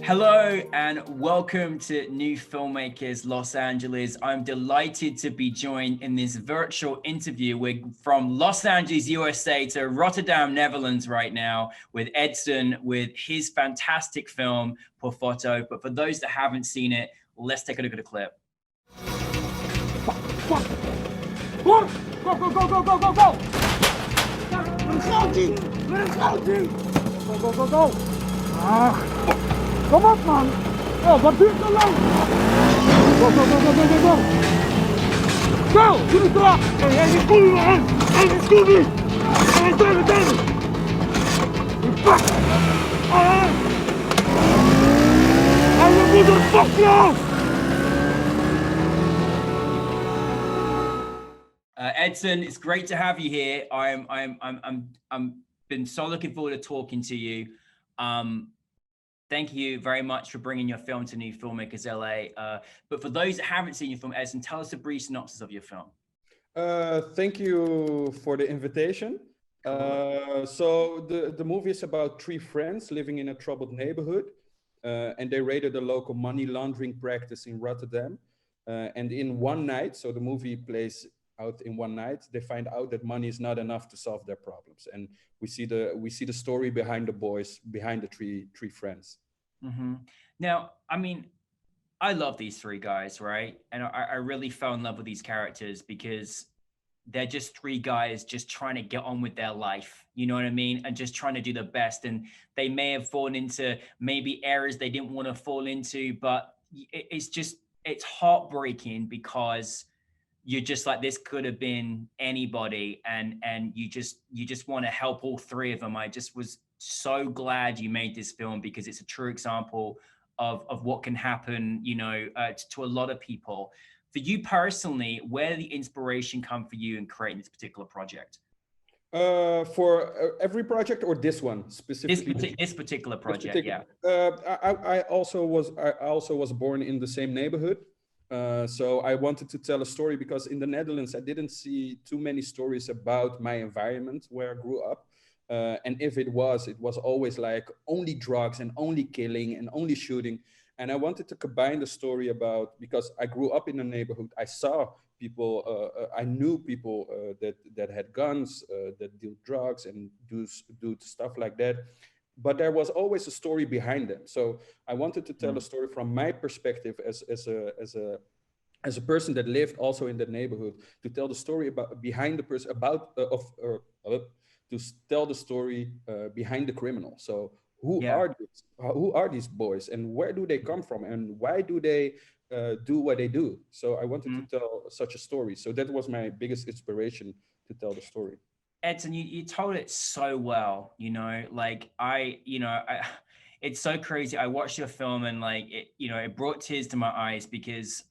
Hello and welcome to New Filmmakers Los Angeles. I'm delighted to be joined in this virtual interview from Los Angeles, USA to Rotterdam, Netherlands right now with Edson with his fantastic film, Porfotto. But for those that haven't seen it, let's take a look at the clip. Go, go, go, go, go, go, go, go! Go, go, go, go! Kom op, man! Oh, wat duurt zo lang? Go, go, go, go, go, go, go! Go! Doe het erop! Hey, die Scooby, man! Hey, die Scooby! Hey, David, David! Fuck! Hey, je moet het fuck jou! Edson, it's great to have you here. I'm been so looking forward to talking to you. Thank you very much for bringing your film to New Filmmakers LA. But for those that haven't seen your film, Edson, tell us a brief synopsis of your film. Thank you for the invitation. So the movie is about three friends living in a troubled neighborhood, and they raided a local money laundering practice in Rotterdam. And in one night, so the movie plays out in one night, they find out that money is not enough to solve their problems, and we see the story behind the boys, behind the three friends. Mm-hmm. Now, I mean, I love these three guys, right? And I really fell in love with these characters because they're just three guys just trying to get on with their life, you know what I mean? And just trying to do the best. And they may have fallen into maybe areas they didn't want to fall into, but it's heartbreaking because you're just like, this could have been anybody, and you just want to help all three of them. I just was so glad you made this film because it's a true example of what can happen, you know, to a lot of people. For you personally, where did the inspiration come for you in creating this particular project? For every project, or this one specifically? This particular project, yeah. I also was born in the same neighborhood. So I wanted to tell a story because in the Netherlands, I didn't see too many stories about my environment where I grew up. And if it was always like only drugs and only killing and only shooting. And I wanted to combine the story about, because I grew up in a neighborhood, I saw people, I knew people that had guns, that deal drugs and do stuff like that. But there was always a story behind them. So I wanted to tell a story from my perspective as a person that lived also in that neighborhood, to tell the story about behind the person, to tell the story behind the criminal. So who are these boys, and where do they come from, and why do they do what they do? So I wanted to tell such a story. So that was my biggest inspiration to tell the story. Edson, you told it so well, you know, like it's so crazy. I watched your film and like, it brought tears to my eyes because,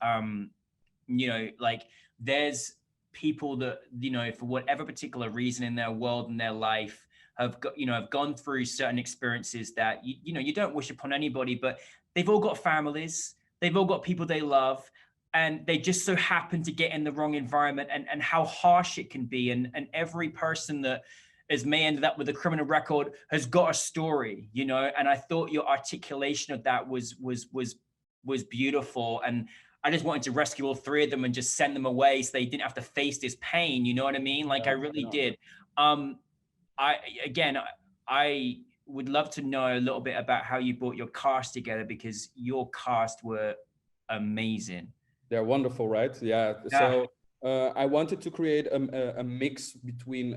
like there's people that, for whatever particular reason in their world and their life have gone through certain experiences that, you don't wish upon anybody, but they've all got families, they've all got people they love, and they just so happen to get in the wrong environment, and how harsh it can be. And every person that may ended up with a criminal record has got a story, and I thought your articulation of that was beautiful. And I just wanted to rescue all three of them and just send them away so they didn't have to face this pain. You know what I mean? Like, I really did. I would love to know a little bit about how you brought your cast together, because your cast were amazing. They're wonderful, right? Yeah. So I wanted to create a mix between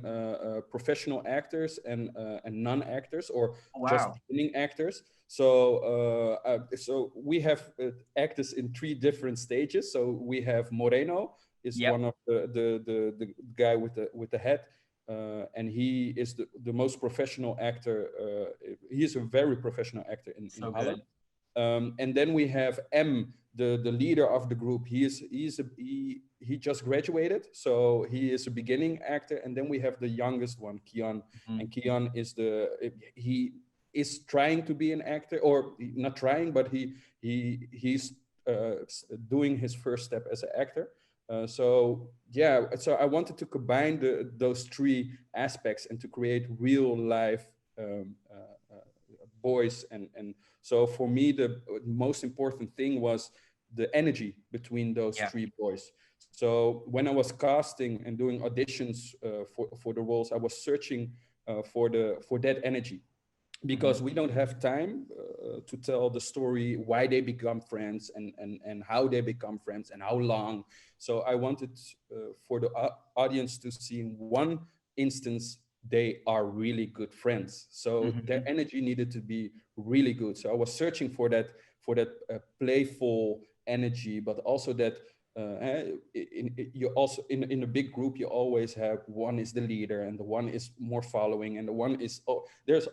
professional actors and non-actors, or just beginning actors. So so we have actors in three different stages. So we have Moreno, is one of the guy with the hat, and he is the most professional actor. He is a very professional actor in Holland. And then we have M, the leader of the group. He just graduated, so he is a beginning actor. And then we have the youngest one, Kian, and Kian he is trying to be an actor, or not trying, but he's doing his first step as an actor. So I wanted to combine those three aspects and to create real life boys. And so for me, the most important thing was the energy between those three boys. So when I was casting and doing auditions for the roles, I was searching for that energy, because we don't have time to tell the story why they become friends and how they become friends and how long. So I wanted for the audience to see in one instance they are really good friends. So their energy needed to be really good. So I was searching for that playful energy, but also that you also in a big group you always have one is the leader and the one is more following and the one is there's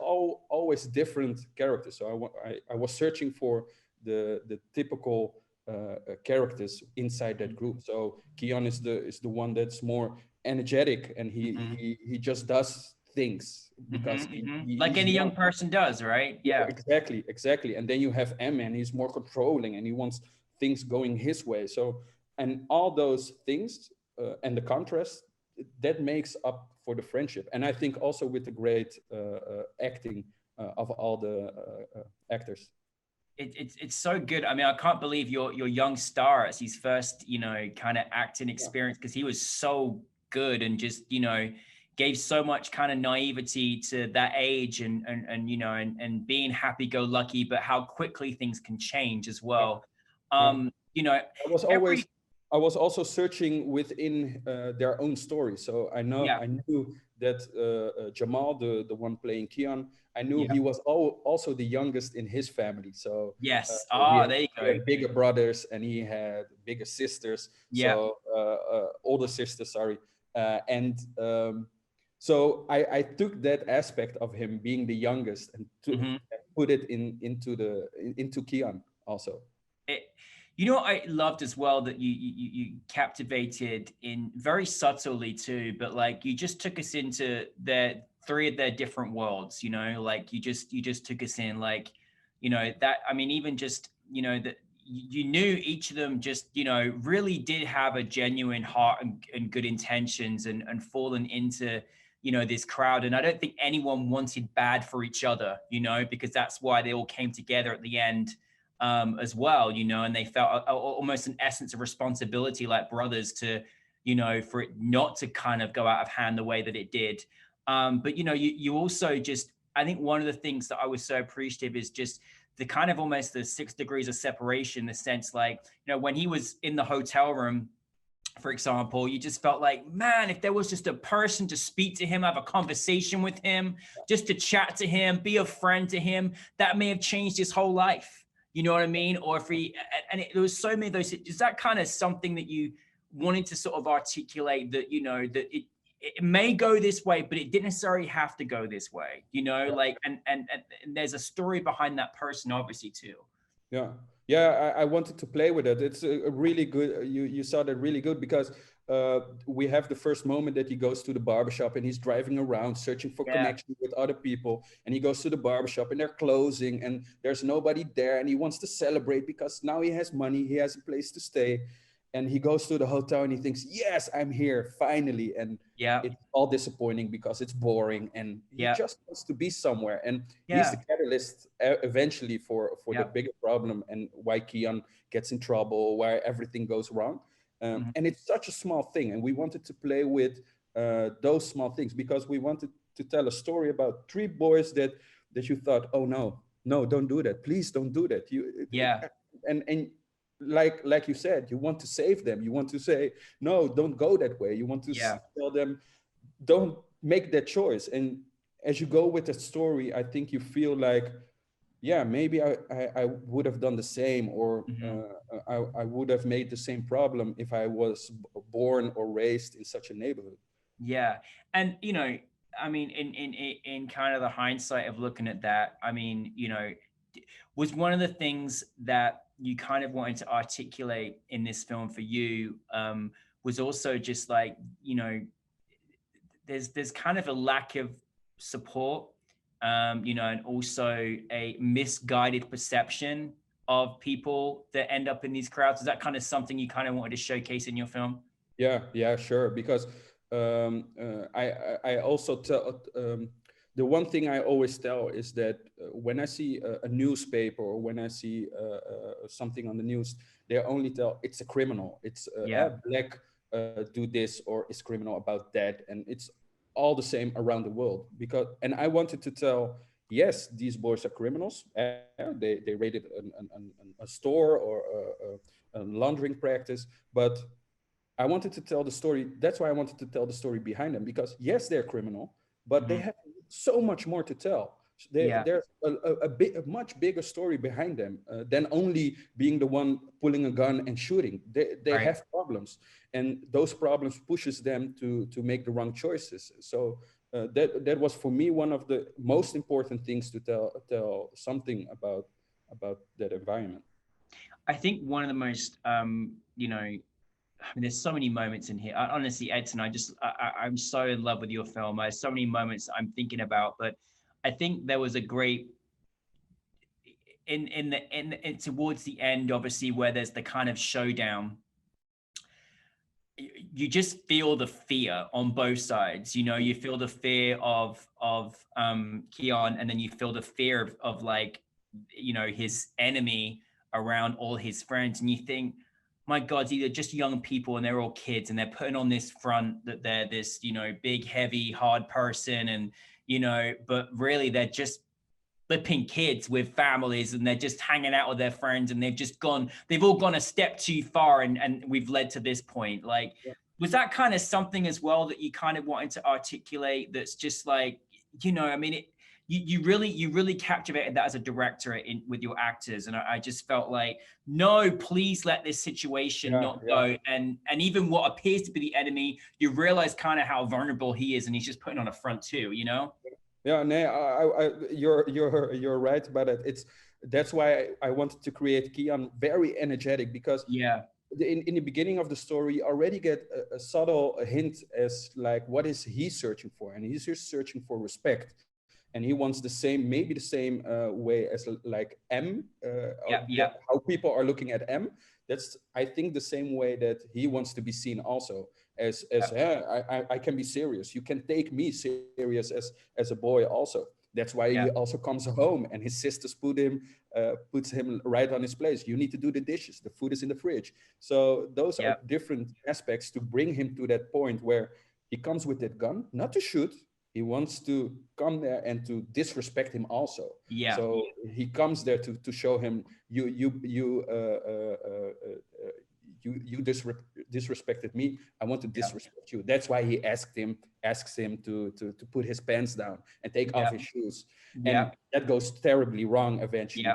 always different characters. So I was searching for the typical characters inside that group. So Keon is the one that's more energetic, and he just does things because like he's any young young. person does, right? Yeah. Exactly. And then you have M, and he's more controlling and he wants things going his way. So, and all those things and the contrast, that makes up for the friendship. And I think also with the great acting of all the actors. It's so good. I mean, I can't believe your young star as his first, kind of acting experience, because he was so good and just, gave so much kind of naivety to that age and being happy-go-lucky, but how quickly things can change as well. I was also searching within their own story. So I knew that Jamal, the one playing Keon, I knew he was also the youngest in his family. So yes, there you he go. had bigger brothers and he had bigger sisters. So older sisters, sorry. So I took that aspect of him being the youngest and put it into Keon also. What I loved as well, that you captivated in very subtly too, but like you just took us into their three of their different worlds, like you just took us in, like, that, I mean, even just, that you knew each of them just, really did have a genuine heart and good intentions and fallen into, this crowd. And I don't think anyone wanted bad for each other, because that's why they all came together at the end. As well, and they felt almost an essence of responsibility, like brothers, to, for it not to kind of go out of hand the way that it did. But, you also just, I think one of the things that I was so appreciative is just the kind of almost the 6 degrees of separation, the sense like, when he was in the hotel room, for example, you just felt like, man, if there was just a person to speak to him, have a conversation with him, just to chat to him, be a friend to him, that may have changed his whole life. You know what I mean? Or if there was so many of those, is that kind of something that you wanted to sort of articulate, that, that it may go this way, but it didn't necessarily have to go this way, like, and there's a story behind that person, obviously, too. Yeah, I wanted to play with it. It's a really good, you saw that really good, because we have the first moment that he goes to the barbershop and he's driving around searching for connection with other people. And he goes to the barbershop and they're closing and there's nobody there. And he wants to celebrate because now he has money, he has a place to stay. And he goes to the hotel and he thinks, yes, I'm here finally. And it's all disappointing because it's boring and he just wants to be somewhere. And he's the catalyst eventually for the bigger problem and why Keon gets in trouble, why everything goes wrong. And it's such a small thing. And we wanted to play with those small things because we wanted to tell a story about 3 boys that you thought, oh, no, don't do that. Please don't do that. And like you said, you want to save them. You want to say, no, don't go that way. You want to tell them, don't make that choice. And as you go with the story, I think you feel like, yeah, maybe I would have done the same, or I would have made the same problem if I was born or raised in such a neighborhood. Yeah. And, I mean, in kind of the hindsight of looking at that, I mean, was one of the things that you kind of wanted to articulate in this film for you, was also just like, there's kind of a lack of support, and also a misguided perception of people that end up in these crowds. Is that kind of something you kind of wanted to showcase in your film? Yeah, sure. Because I also tell the one thing I always tell is that when I see a newspaper or when I see something on the news, they only tell it's a criminal. It's black do this or is criminal about that, and it's all the same around the world. Because and I wanted to tell, yes, these boys are criminals. They raided a store or a laundering practice, but I wanted to tell the story. That's why I wanted to tell the story behind them, because yes, they're criminal, but they have so much more to tell. There's a much bigger story behind them than only being the one pulling a gun and shooting. They have problems, and those problems pushes them to make the wrong choices. So that was for me one of the most important things to tell something about that environment. I think one of the most, you know, I mean, there's so many moments in here. Honestly, Edson, I'm so in love with your film. There's so many moments I'm thinking about, but I think there was a great in towards the end, obviously, where there's the kind of showdown. You just feel the fear on both sides. You know, you feel the fear of Keon, and then you feel the fear of like, you know, his enemy around all his friends, and you think, my God, they're just young people and they're all kids and they're putting on this front that they're this, you know, big, heavy, hard person. And, you know, but really they're just flipping kids with families and they're just hanging out with their friends and they've all gone a step too far and we've led to this point. Like, was that kind of something as well that you kind of wanted to articulate that's just like, you know, I mean, you really captivated that as a director with your actors. And I just felt like, no, please let this situation not go. And even what appears to be the enemy, you realize kind of how vulnerable he is. And he's just putting on a front too, you know? Yeah, no, you're right about it. That's why I wanted to create Keon very energetic, because in the beginning of the story, you already get a subtle hint as like, what is he searching for? And he's just searching for respect. And he wants the same, maybe the same way as like M, how people are looking at M. That's, I think, the same way that he wants to be seen also as I can be serious. You can take me serious as a boy also. That's why he also comes home and his sisters puts him right on his place. You need to do the dishes. The food is in the fridge. So those are different aspects to bring him to that point where he comes with that gun, not to shoot. He wants to come there and to disrespect him also. Yeah. So he comes there to show him you disrespected me. I want to disrespect you. That's why he asks him to put his pants down and take off his shoes. And that goes terribly wrong eventually.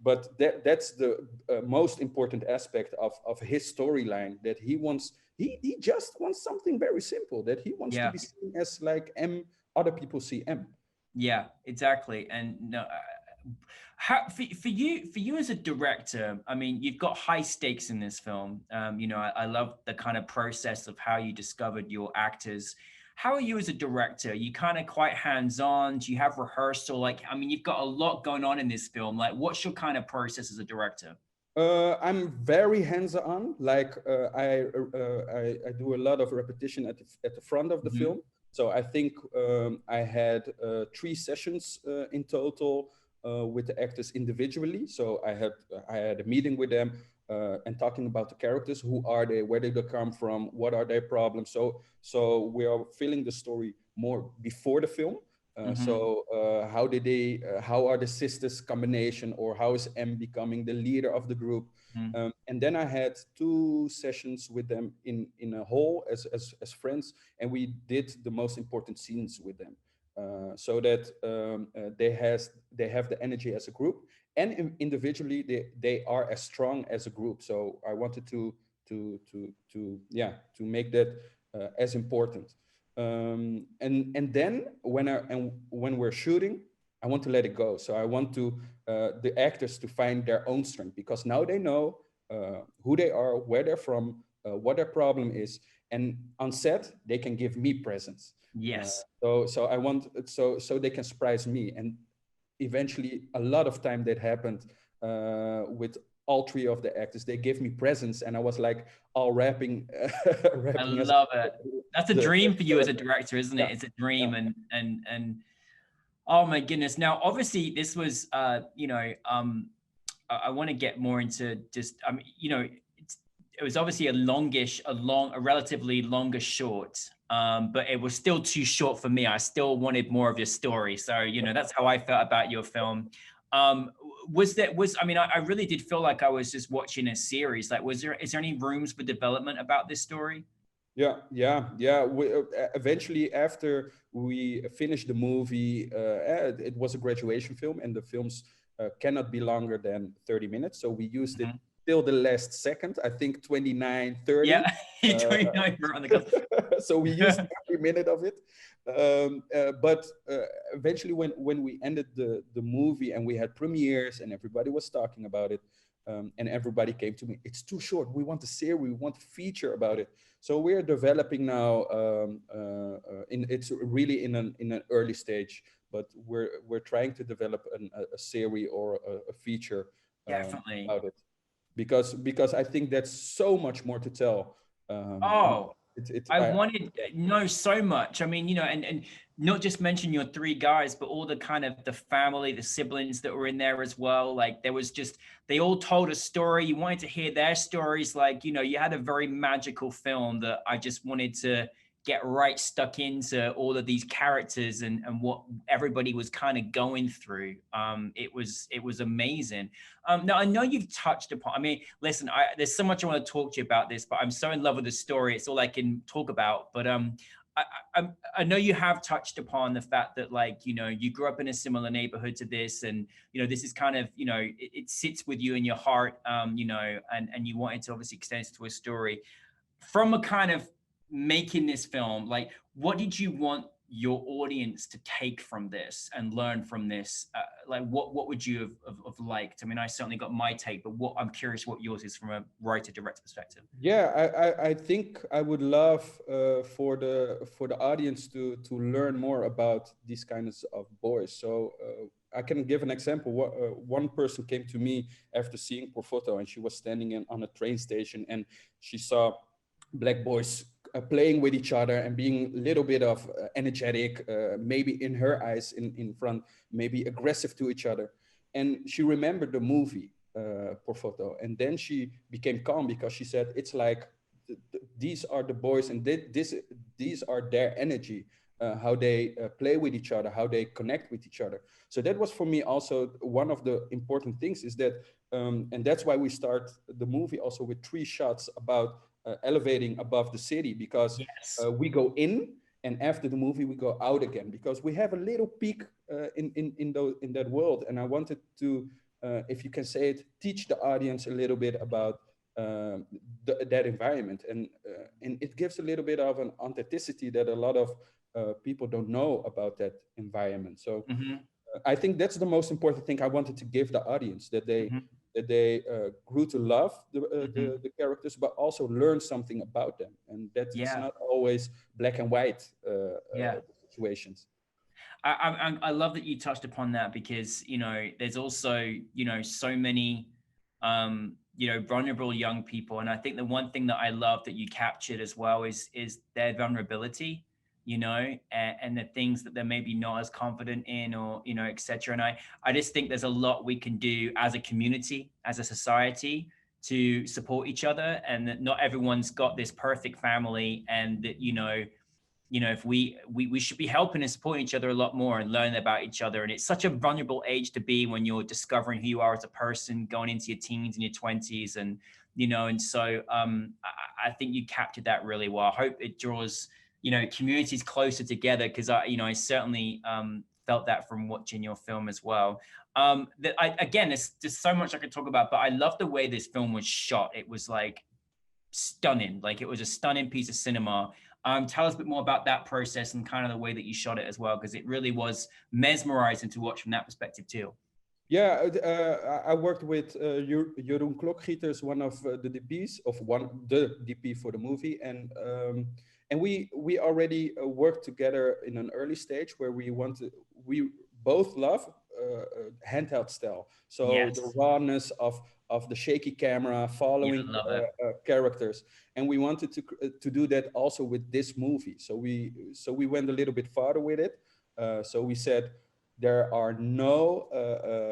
But that's the most important aspect of his storyline, that he wants. He just wants something very simple, that he wants to be seen as like M, other people see M. Yeah, exactly. And no, for you as a director, I mean, you've got high stakes in this film. You know, I love the kind of process of how you discovered your actors. How are you as a director? You kind of quite hands-on? Do you have rehearsal? Like, I mean, you've got a lot going on in this film. Like, what's your kind of process as a director? I'm very hands-on. Like I do a lot of repetition at the front of the film. So I think I had 3 sessions in total with the actors individually. So I had a meeting with them and talking about the characters. Who are they? Where did they come from? What are their problems? So we are filling the story more before the film. So how are the sisters combination, or how is M becoming the leader of the group? And then I had 2 sessions with them in a hall as friends, and we did the most important scenes with them, so that they have the energy as a group, and individually they are as strong as a group. So I wanted to make that as important. And then when we're shooting, I want to let it go. So I want the actors to find their own strength, because now they know who they are, where they're from, what their problem is, and on set they can give me presents. Yes. So I want so they can surprise me, and eventually a lot of time that happened with all 3 of the actors. They gave me presents, and I was like all rapping. I love it. That's a dream for you as a director, isn't it? It's a dream, and Oh my goodness. Now, obviously, this was, I want to get more into just, it was obviously a relatively longer short, but it was still too short for me. I still wanted more of your story. So, that's how I felt about your film. I really did feel like I was just watching a series. Like, is there any rooms for development about this story? Yeah. Eventually, after we finished the movie, it was a graduation film, and the films cannot be longer than 30 minutes. So we used it till the last second, I think 29, 30. Yeah, you don't know you're on the cusp. So we used every minute of it. But eventually, when we ended the movie and we had premieres and everybody was talking about it, and everybody came to me, it's too short. We want a series, we want a feature about it. So we're developing now. It's really in an early stage, but we're trying to develop a series or a feature Definitely. about it, because I think that's so much more to tell. Oh, I I wanted know so much. I mean, and not just mention your three guys, but all the kind of the family, the siblings that were in there as well. Like there was just, they all told a story. You wanted to hear their stories. Like, you had a very magical film that I just wanted to get right stuck into all of these characters and what everybody was kind of going through. It was amazing. Now I know you've touched upon. I mean, listen, there's so much I want to talk to you about this, but I'm so in love with the story. It's all I can talk about. But I know you have touched upon the fact that, like, you grew up in a similar neighborhood to this, and this is kind of, it sits with you in your heart, and you wanted to obviously extend it to a story. From a kind of making this film, like, what did you want your audience to take from this and learn from this? Like, what would you have liked? I mean, I certainly got my take, but I'm curious what yours is from a writer director perspective. Yeah, I think I would love for the audience to learn more about these kinds of boys. So I can give an example. One person came to me after seeing Porfotto, and she was standing on a train station, and she saw black boys playing with each other and being a little bit of energetic, maybe in her eyes, in front, maybe aggressive to each other. And she remembered the movie Porfotto, and then she became calm because she said, it's like these are the boys, and these are their energy, how they play with each other, how they connect with each other. So that was for me also one of the important things, is that and that's why we start the movie also with 3 shots about elevating above the city, because Yes. we go in, and after the movie we go out again, because we have a little peek in that world. And I wanted to, if you can say it, teach the audience a little bit about that environment, and it gives a little bit of an authenticity that a lot of people don't know about that environment. So I think that's the most important thing I wanted to give the audience, that they grew to love the characters, but also learn something about them, and that it's Yeah. not always black and white Yeah. situations. I love that you touched upon that, because there's also so many vulnerable young people, and I think the one thing that I love that you captured as well is their vulnerability, and the things that they're maybe not as confident in, or etc. And I just think there's a lot we can do as a community, as a society, to support each other, and that not everyone's got this perfect family, and that if we should be helping and supporting each other a lot more and learning about each other. And it's such a vulnerable age to be when you're discovering who you are as a person, going into your teens and your 20s. And, and so I think you captured that really well. I hope it draws, communities closer together, because I certainly felt that from watching your film as well. Again, there's just so much I could talk about, but I love the way this film was shot. It was like stunning. Like, it was a stunning piece of cinema. Tell us a bit more about that process and kind of the way that you shot it as well, because it really was mesmerizing to watch from that perspective too. Yeah, I worked with Jeroen Klokgieters, one of the DPs, the DP for the movie, and we already worked together in an early stage where we both love handheld style. So Yes. the rawness of the shaky camera following characters, and we wanted to do that also with this movie. So we went a little bit farther with it. So we said, there are no,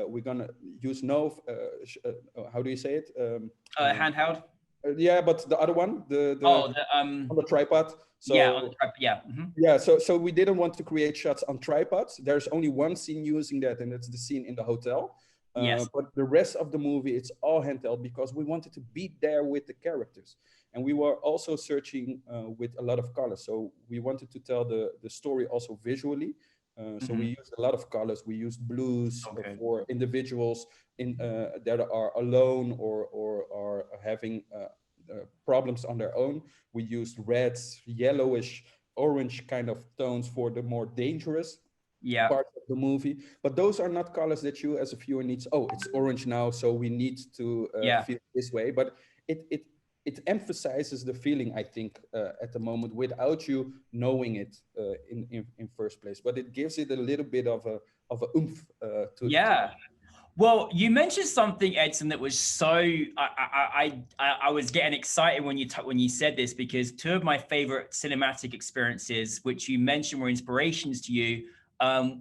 we're gonna use no, how do you say it? Handheld. Yeah, but the other one, Oh, on the tripod. yeah, on the So tripod. Yeah. Mm-hmm. yeah, so we didn't want to create shots on tripods. There's only one scene using that, and it's the scene in the hotel. Yes. But the rest of the movie, it's all handheld because we wanted to be there with the characters. And we were also searching with a lot of colors. So we wanted to tell the story also visually. So we used a lot of colors. We used blues Okay. for individuals that are alone or are having problems on their own. We used reds, yellowish, orange kind of tones for the more dangerous Yeah. parts of the movie. But those are not colors that you as a viewer needs. Oh, it's orange now, so we need to Yeah. feel this way. But it emphasizes the feeling, I think, at the moment without you knowing it in first place. But it gives it a little bit of a oomph Yeah. Well, you mentioned something, Edson, that was so I was getting excited when you said this, because two of my favorite cinematic experiences, which you mentioned were inspirations to you,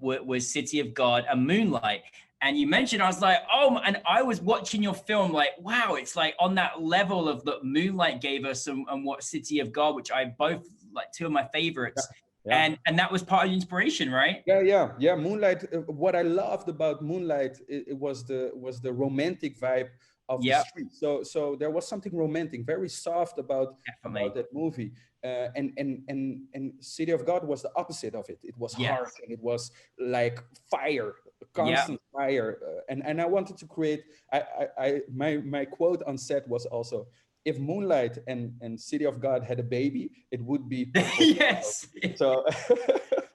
was City of God and Moonlight. And you mentioned, I was like, oh, and I was watching your film like, wow, it's like on that level of that Moonlight gave us and what City of God, which I both like, two of my favorites. Yeah. And that was part of the inspiration, right? Yeah. Moonlight. What I loved about Moonlight, it was the romantic vibe of the Yep. street. So there was something romantic, very soft about Definitely. that movie. And City of God was the opposite of it. It was Yes. harsh and it was like fire, constant fire. And I wanted to create. My quote on set was also, if Moonlight and City of God had a baby, it would be Porfotto. Yes. So,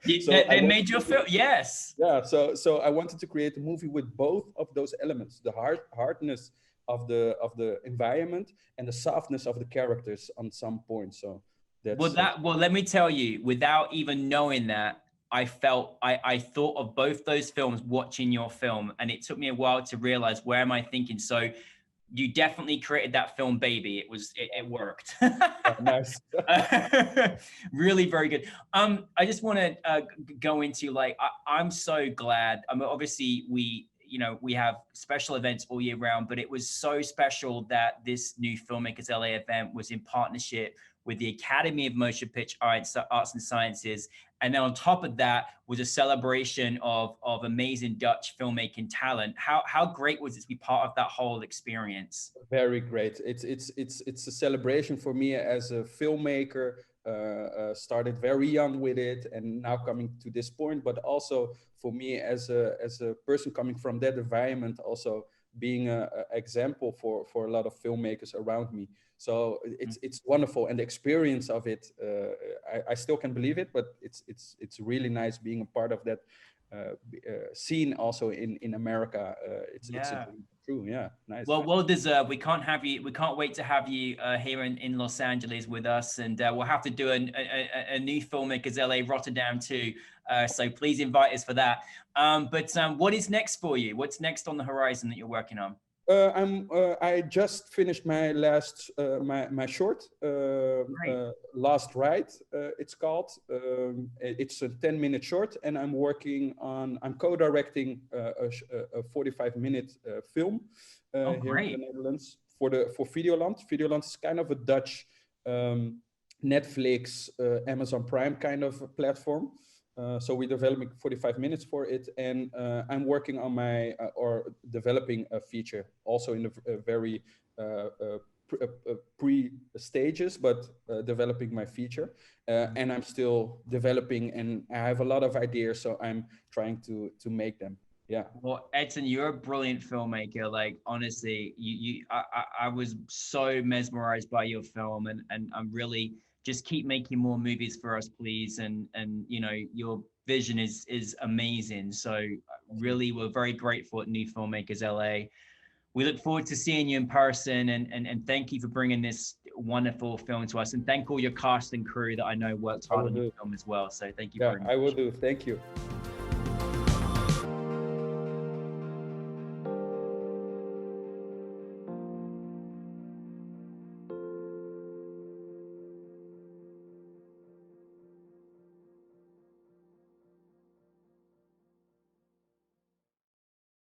They made you feel, yes. Yeah, so I wanted to create a movie with both of those elements: the hardness of the environment and the softness of the characters on some point. So that's Well, let me tell you, without even knowing that, I thought of both those films watching your film, and it took me a while to realize, where am I thinking? So you definitely created that film, baby. It worked. nice. Really very good. I just want to go into, like, I'm so glad. I mean, obviously we have special events all year round, but it was so special that this new Filmmakers LA event was in partnership with the Academy of Motion Picture Arts and Sciences. And then on top of that was a celebration of amazing Dutch filmmaking talent. How great was it to be part of that whole experience? Very great. It's a celebration for me as a filmmaker. Started very young with it, and now coming to this point. But also for me as a person coming from that environment, also being an example for a lot of filmmakers around me. So it's wonderful, and the experience of it, I still can't believe it, but it's really nice being a part of that scene also in America. It's a dream true. Yeah, nice. Well deserved. We can't wait to have you here in Los Angeles with us, and we'll have to do a new Filmmakers LA Rotterdam too. So please invite us for that. But what is next for you? What's next on the horizon that you're working on? I just finished my last my short, Last Ride. It's called. It's a 10-minute short, and I'm co-directing a 45-minute film here in the Netherlands for Videoland. Videoland is kind of a Dutch Netflix, Amazon Prime kind of platform. So we're developing 45 minutes for it, and I'm working on developing a feature, also in the very pre-stages, but developing my feature. And I'm still developing, and I have a lot of ideas, so I'm trying to make them. Yeah. Well, Edson, you're a brilliant filmmaker. Like, honestly, I was so mesmerized by your film, and I'm really, just keep making more movies for us, please. And your vision is amazing. So really, we're very grateful at New Filmmakers LA. We look forward to seeing you in person, and thank you for bringing this wonderful film to us. And thank all your cast and crew that I know worked hard on the film as well. So thank you very much. I will do. Thank you.